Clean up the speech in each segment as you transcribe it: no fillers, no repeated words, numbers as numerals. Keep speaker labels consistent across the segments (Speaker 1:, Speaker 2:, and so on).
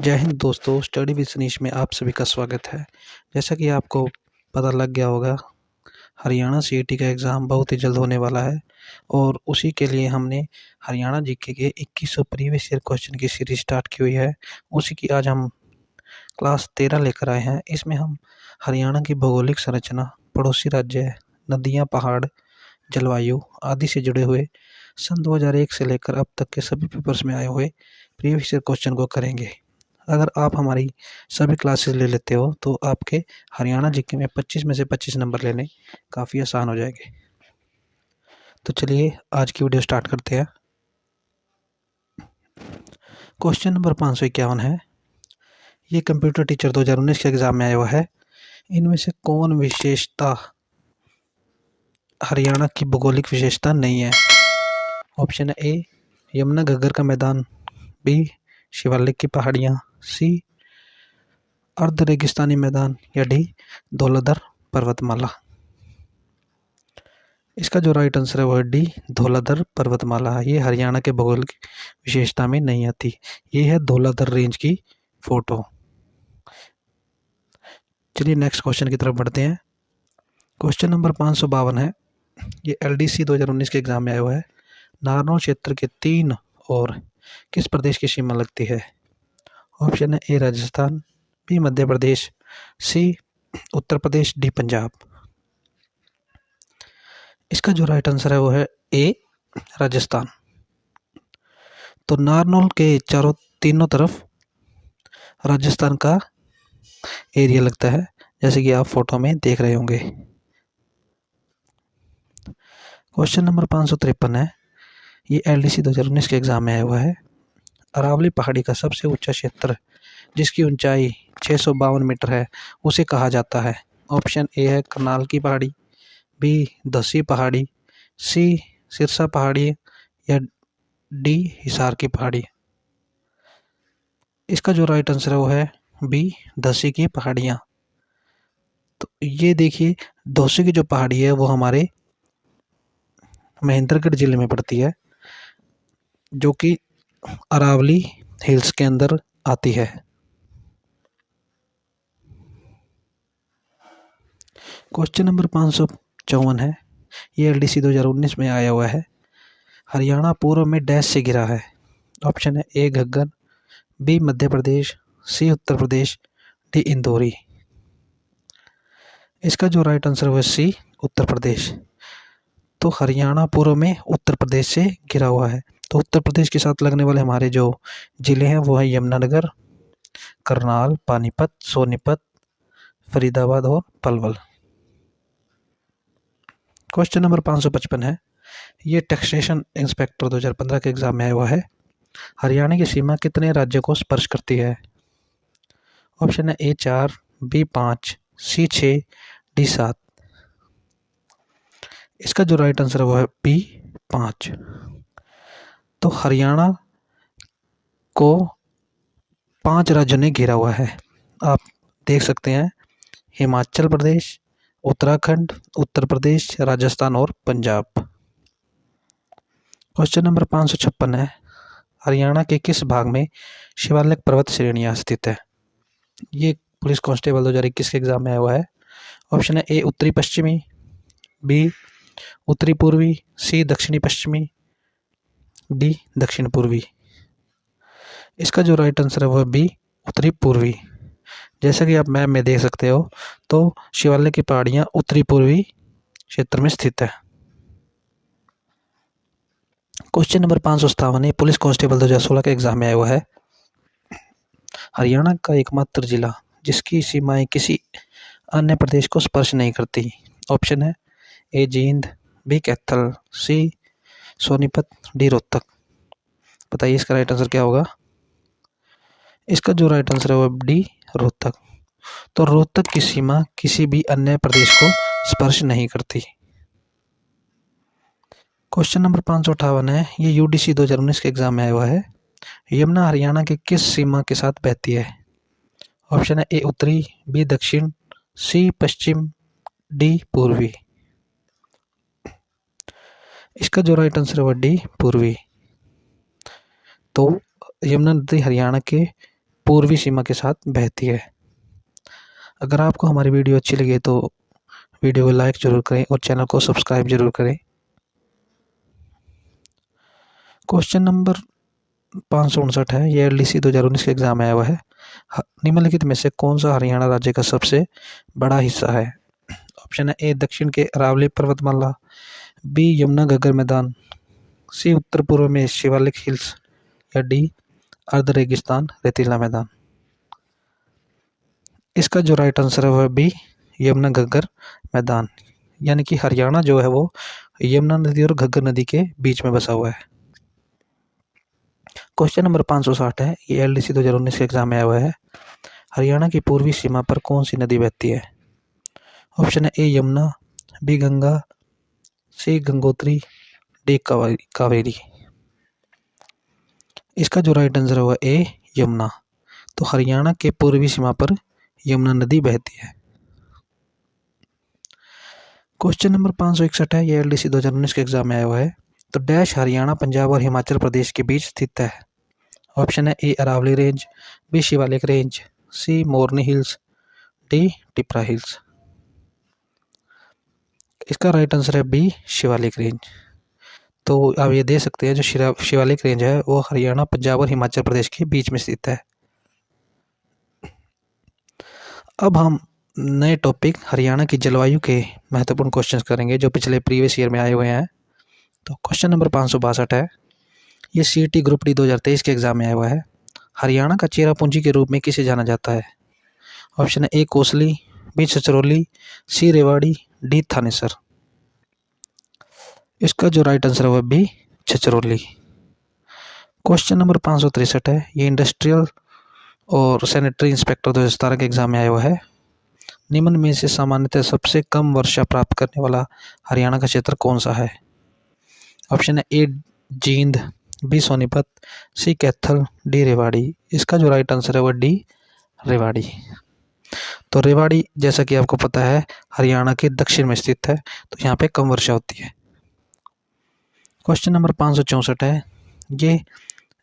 Speaker 1: जय हिंद दोस्तों, study with Sunish में आप सभी का स्वागत है। जैसा कि आपको पता लग गया होगा, हरियाणा सीईटी का एग्ज़ाम बहुत ही जल्द होने वाला है और उसी के लिए हमने हरियाणा जीके के 2100 प्रीवियस ईयर क्वेश्चन की सीरीज स्टार्ट की हुई है। उसी की आज हम क्लास 13 लेकर आए हैं। इसमें हम हरियाणा की भौगोलिक संरचना, पड़ोसी राज्य, नदियाँ, पहाड़, जलवायु आदि से जुड़े हुए सन 2001 से लेकर अब तक के सभी पेपर्स में आए हुए प्रीवियस ईयर क्वेश्चन को करेंगे। अगर आप हमारी सभी क्लासेस ले लेते हो तो आपके हरियाणा जीके में 25 में से 25 नंबर लेने काफ़ी आसान हो जाएंगे। तो चलिए आज की वीडियो स्टार्ट करते हैं। क्वेश्चन नंबर 551 है। ये कंप्यूटर टीचर 2019 के एग्ज़ाम में आया हुआ है। इनमें से कौन विशेषता हरियाणा की भौगोलिक विशेषता नहीं है? ऑप्शन है ए यमुना घग्गर का मैदान, बी शिवालिक की पहाड़ियाँ, सी अर्ध रेगिस्तानी मैदान या डी धौलाधर पर्वतमाला। इसका जो राइट आंसर है वो है डी धौलाधर पर्वतमाला। ये हरियाणा के भूगोल की विशेषता में नहीं आती। ये है धौलाधर रेंज की फोटो। चलिए नेक्स्ट क्वेश्चन की तरफ बढ़ते हैं। क्वेश्चन नंबर 552 है। ये एलडीसी 2019 के एग्जाम में आया हुआ है। नारनौल क्षेत्र के 3 और किस प्रदेश की सीमा लगती है? ऑप्शन है ए राजस्थान, बी मध्य प्रदेश, सी उत्तर प्रदेश, डी पंजाब। इसका जो राइट आंसर है वो है ए राजस्थान। तो नारनौल के तीनों तरफ राजस्थान का एरिया लगता है, जैसे कि आप फोटो में देख रहे होंगे। क्वेश्चन नंबर 553 है। ये एलडीसी 2019 के एग्जाम में आया हुआ है। अरावली पहाड़ी का सबसे ऊंचा क्षेत्र जिसकी ऊंचाई 652 मीटर है उसे कहा जाता है। ऑप्शन ए है करनाल की पहाड़ी, बी दसी पहाड़ी, सी सिरसा पहाड़ी या डी हिसार की पहाड़ी। इसका जो राइट आंसर है वो है बी दसी की पहाड़ियाँ। तो ये देखिए, दसी की जो पहाड़ी है वो हमारे महेंद्रगढ़ जिले में पड़ती है, जो कि अरावली हिल्स के अंदर आती है। क्वेश्चन नंबर 554 है। ये एलडीसी 2019 में आया हुआ है। हरियाणा पूर्व में डैश से घिरा है। ऑप्शन है ए घग्गर, बी मध्य प्रदेश, सी उत्तर प्रदेश, डी इंदौरी। इसका जो राइट आंसर है सी उत्तर प्रदेश। तो हरियाणा पूर्व में उत्तर प्रदेश से घिरा हुआ है। तो उत्तर प्रदेश के साथ लगने वाले हमारे जो जिले हैं वो है यमुनानगर, करनाल, पानीपत, सोनीपत, फरीदाबाद और पलवल। क्वेश्चन नंबर 555 है। ये टैक्सेशन इंस्पेक्टर 2015 के एग्जाम में आया हुआ है। हरियाणा की सीमा कितने राज्यों को स्पर्श करती है? ऑप्शन है ए 4, बी 5, सी 6, डी 7। इसका जो राइट आंसर है वो है बी 5। तो हरियाणा को 5 राज्यों ने घेरा हुआ है। आप देख सकते हैं हिमाचल प्रदेश, उत्तराखंड, उत्तर प्रदेश, राजस्थान और पंजाब। क्वेश्चन नंबर 556 है। हरियाणा के किस भाग में शिवालिक पर्वत श्रेणियां स्थित है? ये पुलिस कांस्टेबल 2021 के एग्जाम में आया हुआ है। ऑप्शन है ए उत्तरी पश्चिमी, बी उत्तरी पूर्वी, सी दक्षिणी पश्चिमी, डी दक्षिण पूर्वी। इसका जो राइट आंसर है वो है बी उत्तरी पूर्वी। जैसा कि आप मैप में देख सकते हो तो शिवालिक की पहाड़ियाँ उत्तरी पूर्वी क्षेत्र में स्थित है। क्वेश्चन नंबर 557 है। पुलिस कांस्टेबल 2016 के एग्जाम में आया हुआ है। हरियाणा का एकमात्र जिला जिसकी सीमाएं किसी अन्य प्रदेश को स्पर्श नहीं करती। ऑप्शन है ए जींद, बी कैथल, सी सोनीपत, डी रोहतक। बताइए इसका राइट आंसर क्या होगा? इसका जो राइट आंसर है वो डी रोहतक। तो रोहतक की सीमा किसी भी अन्य प्रदेश को स्पर्श नहीं करती। क्वेश्चन नंबर 558 है। ये यूडीसी 2019 के एग्जाम में आया हुआ है। यमुना हरियाणा के किस सीमा के साथ बहती है? ऑप्शन है ए उत्तरी, बी दक्षिण, सी पश्चिम, डी पूर्वी। इसका जो राइट आंसर है वो डी पूर्वी। तो यमुना नदी हरियाणा के पूर्वी सीमा के साथ बहती है। अगर आपको हमारी वीडियो अच्छी लगे तो वीडियो को लाइक ज़रूर करें और चैनल को सब्सक्राइब ज़रूर करें। क्वेश्चन नंबर 559 है, ये LDC 2019 के एग्जाम में आया हुआ है। निम्नलिखित में से कौन सा हरियाणा राज्य का सबसे बड़ा हिस्सा है? ऑप्शन है ए दक्षिण के अरावली पर्वतमाला, बी यमुना घग्गर मैदान, सी उत्तर पूर्व में शिवालिक हिल्स, या डी अर्ध रेगिस्तान रेतीला मैदान। इसका जो राइट आंसर है वह बी यमुना घग्गर मैदान, यानी कि हरियाणा जो है वो यमुना नदी और घग्गर नदी के बीच में बसा हुआ है। क्वेश्चन नंबर 560 है, ये LDC 2019 के एग्जाम में आया हुआ है। हरियाणा की पूर्वी सीमा पर कौन सी नदी बहती है? ऑप्शन है ए यमुना, बी गंगा, सी गंगोत्री, डी कावेरी। इसका जो राइट आंसर है वह ए यमुना। तो हरियाणा के पूर्वी सीमा पर यमुना नदी बहती है। क्वेश्चन नंबर 561 है, ये LDC 2019 के एग्जाम में आया हुआ है। तो डैश हरियाणा, पंजाब और हिमाचल प्रदेश के बीच स्थित है? ऑप्शन है A Aravali range, B Shivalik range, C Morni hills, D Tipra hills. इसका राइट आंसर है बी शिवालिक रेंज। तो आप ये दे सकते हैं जो शिवालिक रेंज है वो हरियाणा, पंजाब और हिमाचल प्रदेश के बीच में स्थित है। अब हम नए टॉपिक हरियाणा की जलवायु के महत्वपूर्ण क्वेश्चंस करेंगे जो पिछले प्रीवियस ईयर में आए हुए हैं। तो क्वेश्चन नंबर 562 है, ये CET ग्रुप डी 2023 के एग्जाम में आया हुआ है। हरियाणा का चेरापूंजी के रूप में किसे जाना जाता है? ऑप्शन है ए कोसली, बी छछरौली, सी रेवाड़ी, डी थानेसर। इसका जो राइट आंसर है वह बी छछरौली। क्वेश्चन नंबर 563 है, ये इंडस्ट्रियल और सैनिटरी इंस्पेक्टर 2017 के एग्जाम में आया हुआ है। निम्न में से सामान्यतः सबसे कम वर्षा प्राप्त करने वाला हरियाणा का क्षेत्र कौन सा है? ऑप्शन है ए जींद, बी सोनीपत, सी कैथल, डी रेवाड़ी। इसका जो राइट आंसर है वह डी रेवाड़ी। तो रेवाड़ी जैसा कि आपको पता है हरियाणा के दक्षिण में स्थित है, तो यहाँ पे कम वर्षा होती है। क्वेश्चन नंबर 564 है, ये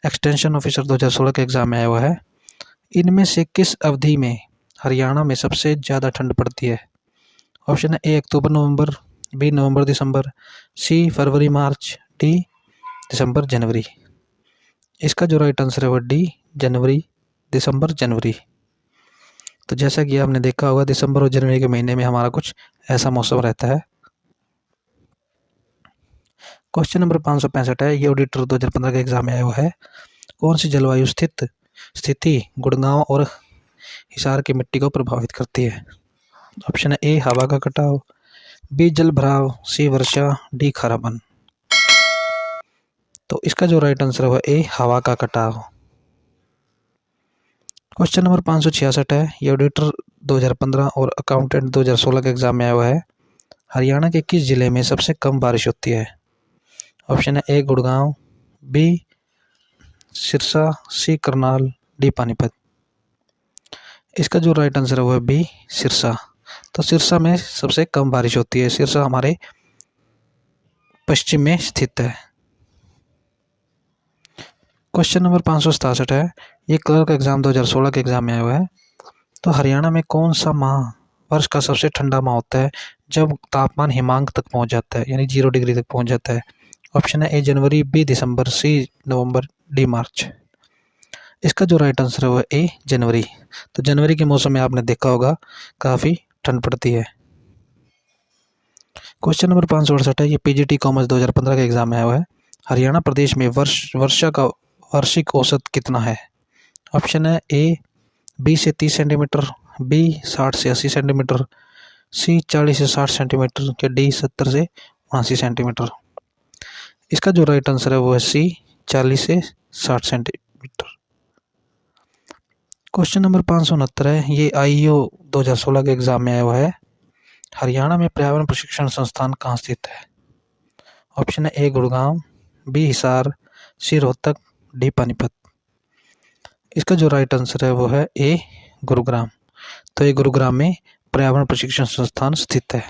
Speaker 1: एक्सटेंशन ऑफिसर 2016 के एग्जाम में आया हुआ है। इनमें से किस अवधि में हरियाणा में सबसे ज़्यादा ठंड पड़ती है? ऑप्शन है ए अक्टूबर नवंबर, बी नवंबर दिसंबर, सी फरवरी मार्च, डी दिसंबर जनवरी। इसका जो राइट आंसर है वह डी जनवरी, दिसंबर जनवरी। तो जैसा कि आपने देखा होगा दिसंबर और जनवरी के महीने में हमारा कुछ ऐसा मौसम रहता है। क्वेश्चन नंबर 565 है, ये ऑडिटर 2015 के एग्जाम में आया हुआ है। कौन सी जलवायु स्थिति गुड़गांव और हिसार की मिट्टी को प्रभावित करती है? ऑप्शन है ए हवा का कटाव, बी जल भराव, सी वर्षा, डी खारापन। तो इसका जो राइट आंसर है वह ए हवा का कटाव। क्वेश्चन नंबर 566 है, ये ऑडिटर 2015 और अकाउंटेंट 2016 के एग्जाम में आया हुआ है। हरियाणा के किस जिले में सबसे कम बारिश होती है? ऑप्शन है ए गुड़गांव, बी सिरसा, सी करनाल, डी पानीपत। इसका जो राइट आंसर है वह बी सिरसा। तो सिरसा में सबसे कम बारिश होती है। सिरसा हमारे पश्चिम में स्थित है। क्वेश्चन नंबर 567 है, ये क्लर्क एग्जाम 2016 के एग्जाम में आया हुआ है। तो हरियाणा में कौन सा माह वर्ष का सबसे ठंडा माह होता है जब तापमान हिमांक तक पहुंच जाता है, यानी 0 डिग्री तक पहुंच जाता है? ऑप्शन है ए जनवरी, बी दिसंबर, सी नवंबर, डी मार्च। इसका जो राइट आंसर है वह ए जनवरी। तो जनवरी के मौसम में आपने देखा होगा काफ़ी ठंड पड़ती है। क्वेश्चन नंबर 568 है, ये PGT कॉमर्स 2015 के एग्जाम में आया हुआ है। हरियाणा प्रदेश में वर्षा का वार्षिक औसत कितना है? ऑप्शन है ए 20 से 30 सेंटीमीटर, बी 60 से 80 सेंटीमीटर, सी 40 से 60 सेंटीमीटर, या डी 70 से 79 सेंटीमीटर। इसका जो राइट आंसर है वो है सी 40 से 60 सेंटीमीटर। क्वेश्चन नंबर 569 है, ये IEO 2016 के एग्जाम में आया हुआ है। हरियाणा में पर्यावरण प्रशिक्षण संस्थान कहाँ स्थित है? ऑप्शन है ए गुड़गांव, बी हिसार, सी रोहतक, डी पानीपत। इसका जो राइट आंसर है वो है ए गुरुग्राम। तो ये गुरुग्राम में पर्यावरण प्रशिक्षण संस्थान स्थित है।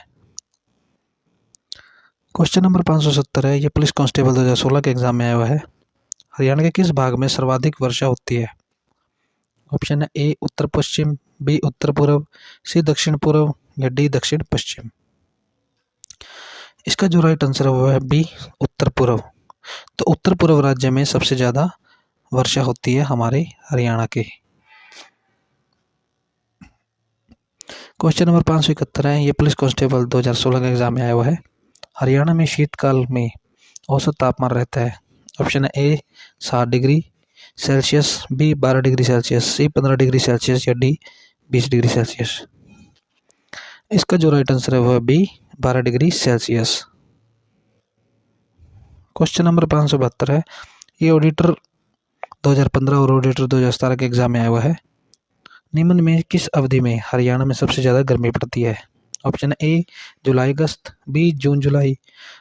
Speaker 1: क्वेश्चन नंबर 570 है, ये पुलिस कांस्टेबल 2016 के एग्जाम में आया हुआ है। हरियाणा के किस भाग में सर्वाधिक वर्षा होती है? ऑप्शन है ए उत्तर पश्चिम, बी उत्तर पूर्व, सी दक्षिण पूर्व या डी दक्षिण पश्चिम। इसका जो राइट आंसर है वो है बी उत्तर पूर्व। तो उत्तर पूर्व राज्य में सबसे ज़्यादा वर्षा होती है हमारे हरियाणा के। क्वेश्चन नंबर 571 है, ये पुलिस कांस्टेबल 2016 का एग्जाम में आया हुआ है। हरियाणा में शीतकाल में औसत तापमान रहता है। ऑप्शन है A 7 degree Celsius, B 12 degree Celsius, C 15 degree Celsius या डी 20 डिग्री सेल्सियस। इसका जो राइट आंसर है वो है B 12 degree Celsius. Question number 572 है, ये ऑडिटर 2015 और ऑडिटर 2017 के एग्जाम में आया हुआ है। निम्न में किस अवधि में हरियाणा में सबसे ज़्यादा गर्मी पड़ती है? ऑप्शन ए जुलाई अगस्त, बी जून जुलाई,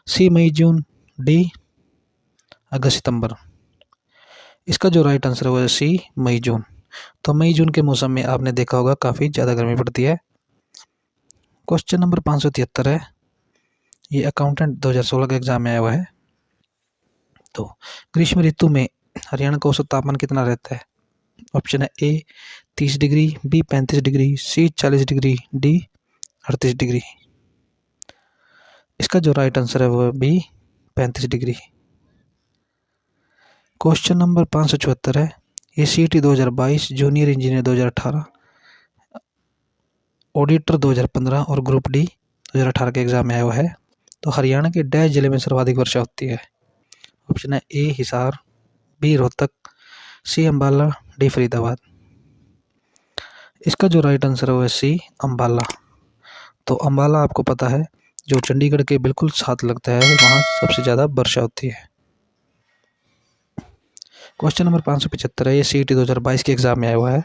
Speaker 1: सी मई जून, डी अगस्त सितंबर। इसका जो राइट आंसर है वो है सी मई जून। तो मई जून के मौसम में आपने देखा होगा काफ़ी ज़्यादा गर्मी पड़ती है। क्वेश्चन नंबर 573 है, ये अकाउंटेंट 2016 का एग्जाम में आया हुआ है। तो ग्रीष्म ऋतु में हरियाणा का औसत तापमान कितना रहता है? ऑप्शन है ए 30 डिग्री, बी 35 डिग्री, सी 40 डिग्री, डी 38 डिग्री। इसका जो राइट आंसर है वो है बी 35 डिग्री। क्वेश्चन नंबर 574 है, ये सीटी 2022, जूनियर इंजीनियर 2018, ऑडिटर 2015 और ग्रुप डी 2018 के एग्जाम में आया हुआ है। तो हरियाणा के डैश जिले में सर्वाधिक वर्षा होती है? ऑप्शन है ए हिसार, बी रोहतक, सी अम्बाला, डी फरीदाबाद। इसका जो राइट आंसर है वो है सी अम्बाला। तो अम्बाला आपको पता है जो चंडीगढ़ के बिल्कुल साथ लगता है, वहाँ सबसे ज़्यादा वर्षा होती है। क्वेश्चन नंबर 575 है, ये सीटी 2022 के एग्जाम में आया हुआ है।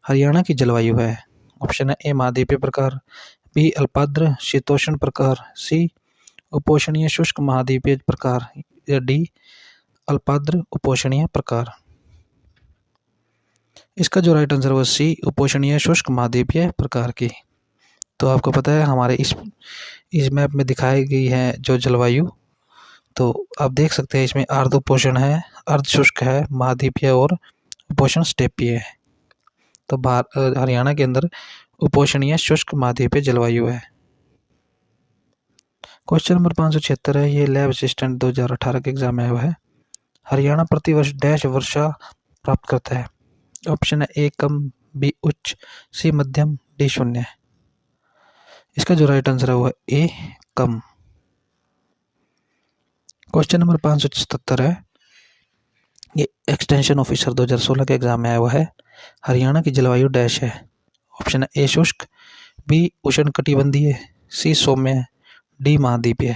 Speaker 1: हरियाणा की जलवायु है। ऑप्शन है ए महाद्वीपीय प्रकार, बी अल्पाद्र शीतोष्ण प्रकार, सी उपोष्णीय शुष्क महाद्वीपीय प्रकार या डी अल्पाद्र उपोष्णीय प्रकार। इसका जो राइट आंसर है वो सी उपोष्णीय शुष्क महाद्वीपीय प्रकार की। तो आपको पता है हमारे इस मैप में दिखाई गई है जो जलवायु, तो आप देख सकते हैं इसमें अर्ध उपोष्ण है, अर्ध शुष्क है, महाद्वीपीय और उपोष्ण स्टेपीय है। तो हरियाणा के अंदर उपोष्णीय शुष्क महाद्वीपीय जलवायु है। क्वेश्चन नंबर 576 है, ये लैब असिस्टेंट 2018 के एग्जाम में आया हुआ है। हरियाणा प्रतिवर्ष डैश वर्षा प्राप्त करता है? ऑप्शन है ए कम, बी उच्च, सी मध्यम, डी शून्य। इसका जो राइट आंसर है वो है ए कम। क्वेश्चन नंबर 577 है, ये एक्सटेंशन ऑफिसर 2016 के एग्जाम में आया हुआ है। हरियाणा की जलवायु डैश है? ऑप्शन है ए शुष्क, बी उष्णकटिबंधीय, सी सौम्य, डी महाद्वीपीय।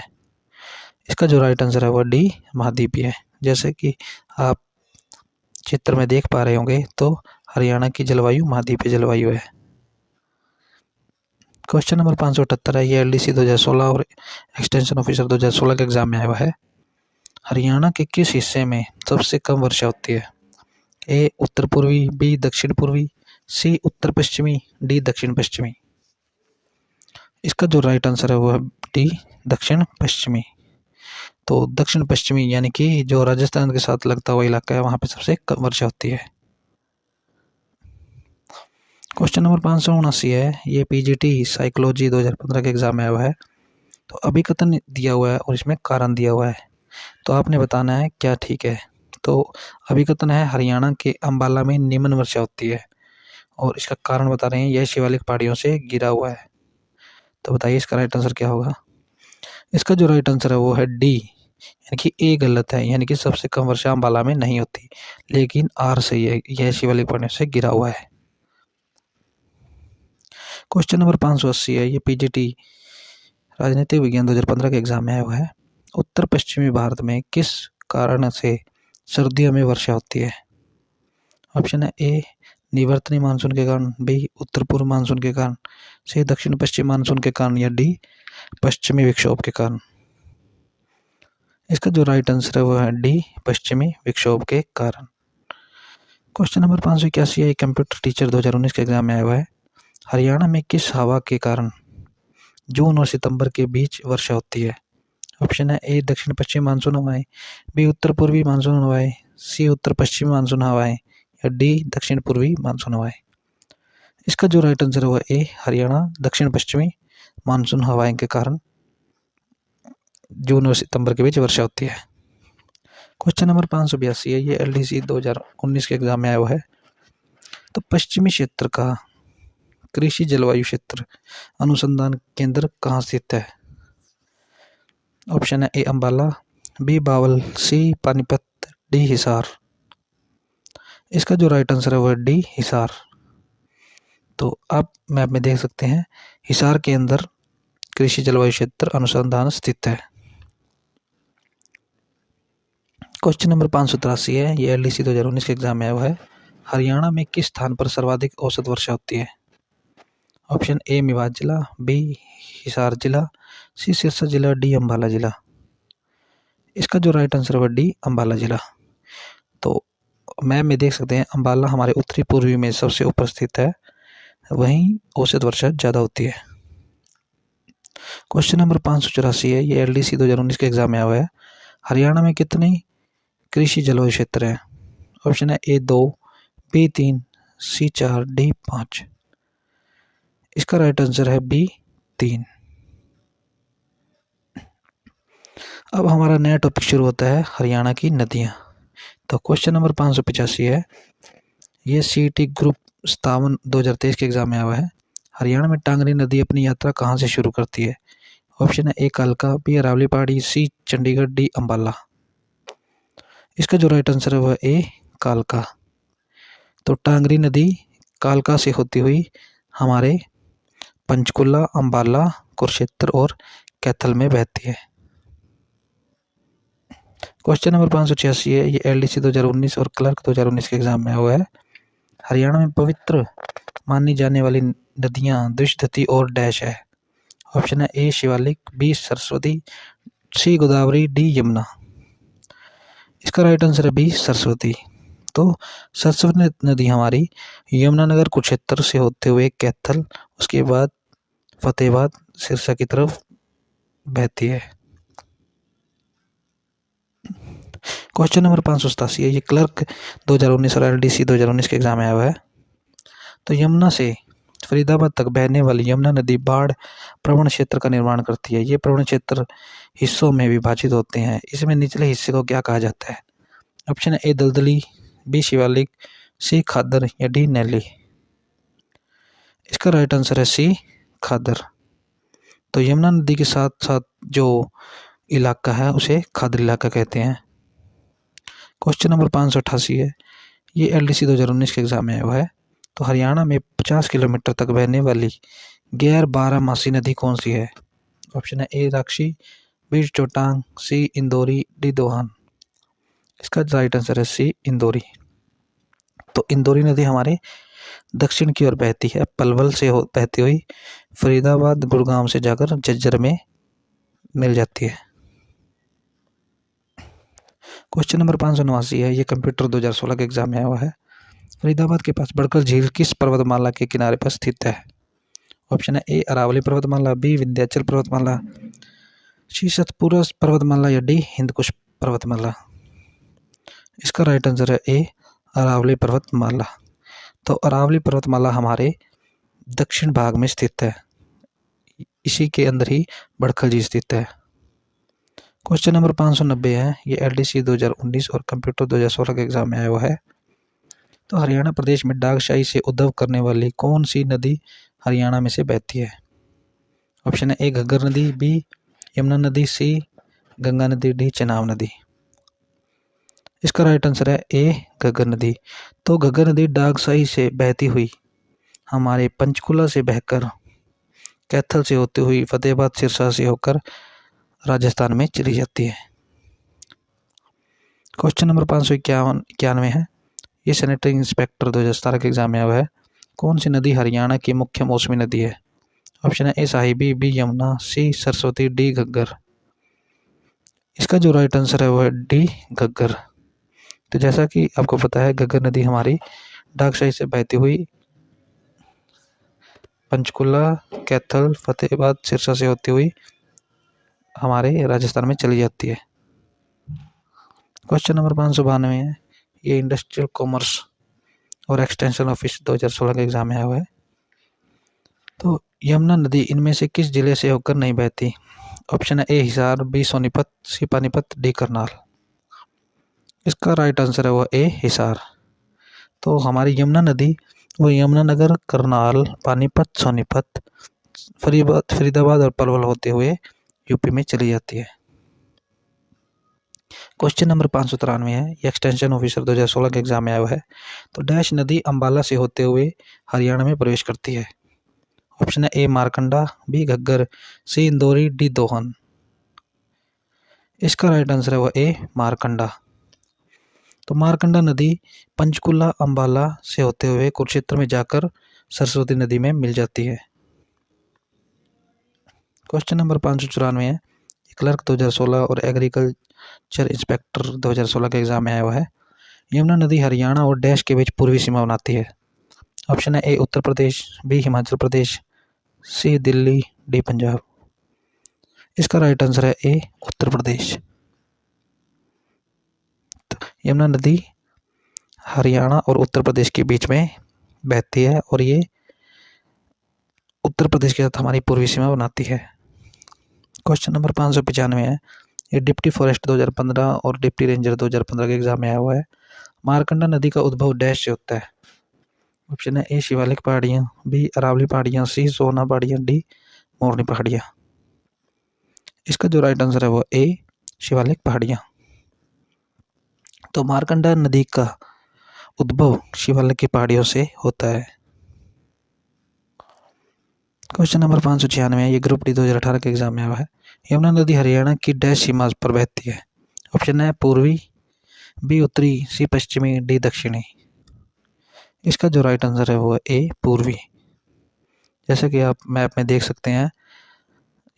Speaker 1: इसका जो राइट आंसर है वो डी महाद्वीपीय। जैसे कि आप चित्र में देख पा रहे होंगे तो हरियाणा की जलवायु महाद्वीपीय जलवायु है। क्वेश्चन नंबर 578 है, ये एलडीसी 2016 और एक्सटेंशन ऑफिसर 2016 के एग्जाम में आया हुआ है। हरियाणा के किस हिस्से में सबसे कम वर्षा होती है? ए उत्तर पूर्वी, बी दक्षिण पूर्वी, सी उत्तर पश्चिमी, डी दक्षिण पश्चिमी। इसका जो राइट आंसर है वो है डी दक्षिण पश्चिमी। तो दक्षिण पश्चिमी यानी कि जो राजस्थान के साथ लगता हुआ इलाका है वहाँ पे सबसे कम वर्षा होती है। क्वेश्चन नंबर 579 है, ये पीजीटी साइकोलॉजी 2015 के एग्जाम में आया हुआ है। तो अभिकथन दिया हुआ है और इसमें कारण दिया हुआ है, तो आपने बताना है क्या ठीक है। तो अभिकथन है हरियाणा के अम्बाला में निम्न वर्षा होती है और इसका कारण बता रहे हैं यह शिवालिक पहाड़ियों से गिरा हुआ है। तो बताइए इसका राइट आंसर क्या होगा? इसका जो राइट आंसर है वो है डी, यानी कि ए गलत है, यानी कि सबसे कम वर्षा अम्बाला में नहीं होती, लेकिन आर सही है, यह शिवालिक पहाड़ियों से गिरा हुआ है। क्वेश्चन नंबर 580 है, ये पीजीटी राजनीतिक विज्ञान 2015 के एग्जाम में आया हुआ है। उत्तर पश्चिमी भारत में किस कारण से सर्दियों में वर्षा होती है? ऑप्शन है ए निवर्तनी मानसून के कारण, बी उत्तर पूर्व मानसून के कारण, सी दक्षिण पश्चिम मानसून के कारण या डी पश्चिमी विक्षोभ के कारण। इसका जो राइट आंसर है वो है डी पश्चिमी विक्षोभ के कारण। क्वेश्चन नंबर 581 है, कंप्यूटर टीचर 2019 के एग्जाम में आया हुआ है। हरियाणा में किस हवा के कारण जून और सितंबर के बीच वर्षा होती है? ऑप्शन है ए दक्षिण पश्चिम मानसून हवाएं, बी उत्तर पूर्वी मानसून हवाएं, सी उत्तर पश्चिमी मानसून हवाएं या डी दक्षिण पूर्वी मानसून हवाएं। इसका जो राइट आंसर है वो ए हरियाणा दक्षिण पश्चिमी मानसून हवाएं के कारण जून और सितंबर के बीच वर्षा होती है। क्वेश्चन नंबर 582 है, ये एलडीसी 2019 के एग्जाम में आया हुआ है। तो पश्चिमी क्षेत्र का कृषि जलवायु क्षेत्र अनुसंधान केंद्र कहाँ स्थित है? ऑप्शन है ए अंबाला, बी बावल, सी पानीपत, डी हिसार। इसका जो राइट आंसर है वो है डी हिसार। तो आप मैप में देख सकते हैं हिसार के अंदर कृषि जलवायु क्षेत्र अनुसंधान स्थित है। क्वेश्चन नंबर 583 है, ये एलडीसी 2019 के एग्जाम में आया हुआ है। हरियाणा में किस स्थान पर सर्वाधिक औसत वर्षा होती है? ऑप्शन ए मेवात जिला, बी हिसार जिला, सी सिरसा जिला, डी अंबाला जिला। इसका जो राइट आंसर है डी अंबाला जिला। तो मैप में देख सकते हैं अंबाला हमारे उत्तरी पूर्वी में सबसे ऊपर स्थित है, वहीं औसत वर्षा ज़्यादा होती है। क्वेश्चन नंबर 584 है, ये एलडीसी 2019 के एग्जाम में आया हुआ है। हरियाणा में कितने कृषि जलवायु क्षेत्र हैं? ऑप्शन है ए 2, बी 3, सी 4, डी 5। इसका राइट आंसर है बी 3। अब हमारा नया टॉपिक शुरू होता है हरियाणा की नदियाँ। तो क्वेश्चन नंबर 585 है, ये सीईटी ग्रुप 57 2023 के एग्जाम में आया हुआ है। हरियाणा में टांगरी नदी अपनी यात्रा कहाँ से शुरू करती है? ऑप्शन है ए कालका, बी अरावली पहाड़ी, सी चंडीगढ़, डी अंबाला। इसका जो राइट आंसर है वह ए कालका। तो टांगरी नदी कालका से होती हुई हमारे पंचकुला, अंबाला, कुरुक्षेत्र और कैथल में बहती है। क्वेश्चन नंबर 586 है, ये एलडीसी 2019 और क्लर्क 2019 के एग्जाम में हुआ है। हरियाणा में पवित्र मानी जाने वाली नदियां द्विशती और डैश है। ऑप्शन है ए शिवालिक, बी सरस्वती, सी गोदावरी, डी यमुना। इसका राइट आंसर है बी सरस्वती। तो सरस्वती नदी हमारी यमुनानगर कुरुक्षेत्र से होते हुए कैथल, उसके बाद फतेहाबाद सिरसा की तरफ बहती है। क्वेश्चन नंबर 587 है, ये क्लर्क 2019 और एलडीसी 2019 के एग्जाम में आया हुआ है। तो यमुना से फरीदाबाद तक बहने वाली यमुना नदी बाढ़ प्रवण क्षेत्र का निर्माण करती है। ये प्रवण क्षेत्र हिस्सों में विभाजित होते हैं। इसमें निचले हिस्से को क्या कहा जाता है? ऑप्शन है ए दलदली, बी शिवालिक, सी खादर या डी नैली। इसका राइट आंसर है सी खादर। तो यमुना नदी के साथ साथ जो इलाका है उसे खादर इलाका कहते हैं। क्वेश्चन नंबर 588 है, ये एलडीसी 2019 के एग्जाम में आया हुआ है। तो हरियाणा में 50 किलोमीटर तक बहने वाली गैर बारहमासी नदी कौन सी है? ऑप्शन है ए राक्षी, बी चोटांग, सी इंदौरी, डी दोहान। इसका राइट आंसर है सी इंदौरी। तो इंदौरी नदी हमारे दक्षिण की ओर बहती है, पलवल से बहती हुई फरीदाबाद गुड़गांव से जाकर झज्जर में मिल जाती है। क्वेश्चन नंबर 589 है, ये कंप्यूटर 2016 के एग्जाम में आया हुआ है। फरीदाबाद के पास बड़कर झील किस पर्वतमाला के किनारे पर स्थित है? ऑप्शन है ए अरावली पर्वतमाला, बी विंध्याचल पर्वतमाला, सी सतपुरा पर्वतमाला या डी हिंदकुश पर्वतमाला। इसका राइट आंसर है ए अरावली पर्वतमाला। तो अरावली पर्वतमाला हमारे दक्षिण भाग में स्थित है, इसी के अंदर ही बड़खल झील स्थित है। क्वेश्चन नंबर 590 है, ये एलडीसी 2019 और कंप्यूटर 2016 के एग्जाम में आया हुआ है। तो हरियाणा प्रदेश में डागशाही से उद्भव करने वाली कौन सी नदी हरियाणा में से बहती है? ऑप्शन है ए घग्गर नदी, बी यमुना नदी, सी गंगा नदी, डी चेनाब नदी। इसका राइट आंसर है ए घग्गर नदी। तो घग्गर नदी डागशाही से बहती हुई हमारे पंचकुला से बहकर कैथल से होती हुई फतेहाबाद सिरसा से होकर राजस्थान में चली जाती है। क्वेश्चन नंबर 591 है, ये सैनिटरी इंस्पेक्टर 2017 के एग्जाम में आया हुआ है। कौन सी नदी हरियाणा की मुख्य मौसमी नदी है? ऑप्शन है ए साहिबी, बी यमुना, सी सरस्वती, डी घग्गर। इसका जो राइट आंसर है वो है डी घग्गर। तो जैसा कि आपको पता है घग्गर नदी हमारी डागशाही से बहती हुई पंचकुला, कैथल, फतेहाबाद सिरसा से होती हुई हमारे राजस्थान में चली जाती है। क्वेश्चन नंबर 592 है, ये इंडस्ट्रियल कॉमर्स और एक्सटेंशन ऑफिस 2016 का एग्जाम आया हुआ है। तो यमुना नदी इनमें से किस जिले से होकर नहीं बहती? ऑप्शन है ए हिसार, बी सोनीपत, सी पानीपत, डी करनाल। इसका राइट आंसर है वो ए हिसार। तो हमारी यमुना नदी वो यमुनानगर, करनाल, पानीपत, सोनीपत, फरीदाबाद और पलवल होते हुए यूपी में चली जाती है। क्वेश्चन नंबर 593 है, ये एक्सटेंशन ऑफिसर 2016 के एग्जाम में आया हुआ है। तो डैश नदी अंबाला से होते हुए हरियाणा में प्रवेश करती है। ऑप्शन है ए मारकंडा, बी घग्गर, सी इंदौरी, डी दोहन। इसका राइट आंसर है वो ए मारकंडा। तो मारकंडा नदी पंचकुला अंबाला से होते हुए कुरुक्षेत्र में जाकर सरस्वती नदी में मिल जाती है। क्वेश्चन नंबर 594 है, क्लर्क 2016 और एग्रीकल्चर इंस्पेक्टर 2016 के एग्जाम में आया हुआ है। यमुना नदी हरियाणा और डैश के बीच पूर्वी सीमा बनाती है। ऑप्शन है ए उत्तर प्रदेश, बी हिमाचल प्रदेश, सी दिल्ली, डी पंजाब। इसका राइट आंसर है ए उत्तर प्रदेश। यमुना नदी हरियाणा और उत्तर प्रदेश के बीच में बहती है और ये उत्तर प्रदेश के साथ हमारी पूर्वी सीमा बनाती है। क्वेश्चन नंबर 595 है, ये डिप्टी फॉरेस्ट 2015 और डिप्टी रेंजर 2015 के एग्जाम में आया हुआ है। मारकंडा नदी का उद्भव डैश से होता है। ऑप्शन है ए शिवालिक पहाड़ियाँ, बी अरावली पहाड़ियाँ, सी सोना पहाड़ियाँ, डी मोरनी पहाड़ियाँ। इसका जो राइट आंसर है वो ए शिवालिक पहाड़ियाँ। तो मारकंडा नदी का उद्भव शिवालिक की पहाड़ियों से होता है। क्वेश्चन नंबर 596 है, ये ग्रुप डी 2018 के एग्जाम में आया है। यमुना नदी हरियाणा की डैश सीमा पर बहती है। ऑप्शन है पूर्वी, बी उत्तरी, सी पश्चिमी, डी दक्षिणी। इसका जो राइट आंसर है वो है ए पूर्वी। जैसे कि आप मैप में देख सकते हैं,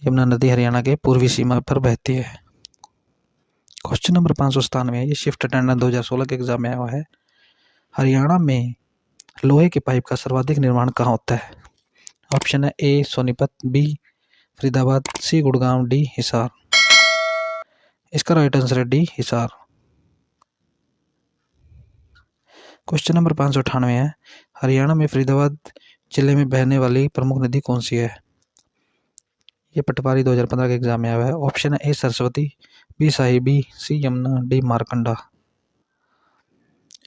Speaker 1: यमुना नदी हरियाणा के पूर्वी सीमा पर बहती है। क्वेश्चन नंबर 597 है, ये शिफ्ट अटेंडेंट 2016 के एग्जाम में आया हुआ है। हरियाणा में लोहे की पाइप का सर्वाधिक निर्माण कहाँ होता है? ऑप्शन है ए सोनीपत, बी फरीदाबाद, सी गुड़गांव, डी हिसार। इसका राइट आंसर है डी हिसार। क्वेश्चन नंबर 598 है, हरियाणा में फरीदाबाद जिले में बहने वाली प्रमुख नदी कौन सी है? ये पटवारी 2015 के एग्जाम में आया है। ऑप्शन है ए सरस्वती, बी साहिबी, सी यमुना, डी मारकंडा।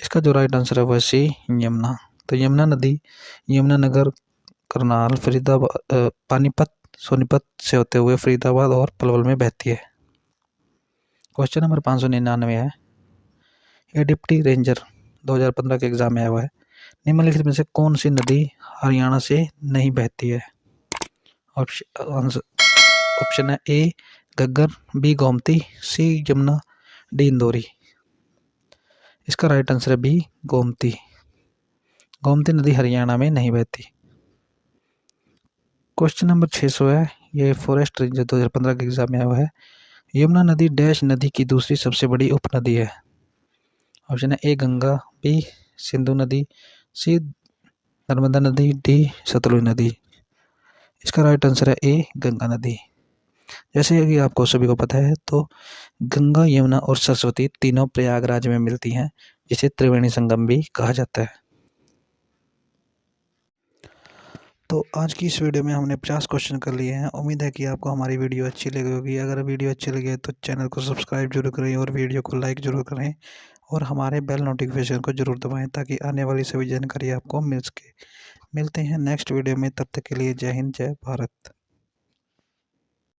Speaker 1: इसका जो राइट आंसर है वह सी यमुना। तो यमुना नदी यमुनानगर, करनाल, फरीदाबाद, पानीपत, सोनीपत से होते हुए फरीदाबाद और पलवल में बहती है। क्वेश्चन नंबर 599 है, ये डिप्टी रेंजर 2015 के एग्जाम में आया हुआ है। निम्नलिखित में से कौन सी नदी हरियाणा से नहीं बहती है? ऑप्शन है ए घग्गर, बी गोमती, सी यमुना, डी इंदौरी। इसका राइट आंसर है बी गोमती। गोमती नदी हरियाणा में नहीं बहती। क्वेश्चन नंबर 600 है, ये फॉरेस्ट रेंजर 2015 के एग्जाम में आया हुआ है। यमुना नदी डैश नदी की दूसरी सबसे बड़ी उपनदी है। ऑप्शन है ए गंगा, बी सिंधु नदी, सी नर्मदा नदी, डी सतलुज नदी। इसका राइट आंसर है ए गंगा नदी। जैसे कि आपको सभी को पता है, तो गंगा, यमुना और सरस्वती तीनों प्रयागराज में मिलती हैं, जिसे त्रिवेणी संगम भी कहा जाता है। तो आज की इस वीडियो में हमने 50 क्वेश्चन कर लिए हैं। उम्मीद है कि आपको हमारी वीडियो अच्छी लगी होगी। अगर वीडियो अच्छी लगी है तो चैनल को सब्सक्राइब जरूर करें और वीडियो को लाइक ज़रूर करें और हमारे बेल नोटिफिकेशन को ज़रूर दबाएं ताकि आने वाली सभी जानकारी आपको मिल सके। मिलते हैं नेक्स्ट वीडियो में, तब तक के लिए जय हिंद, जय भारत।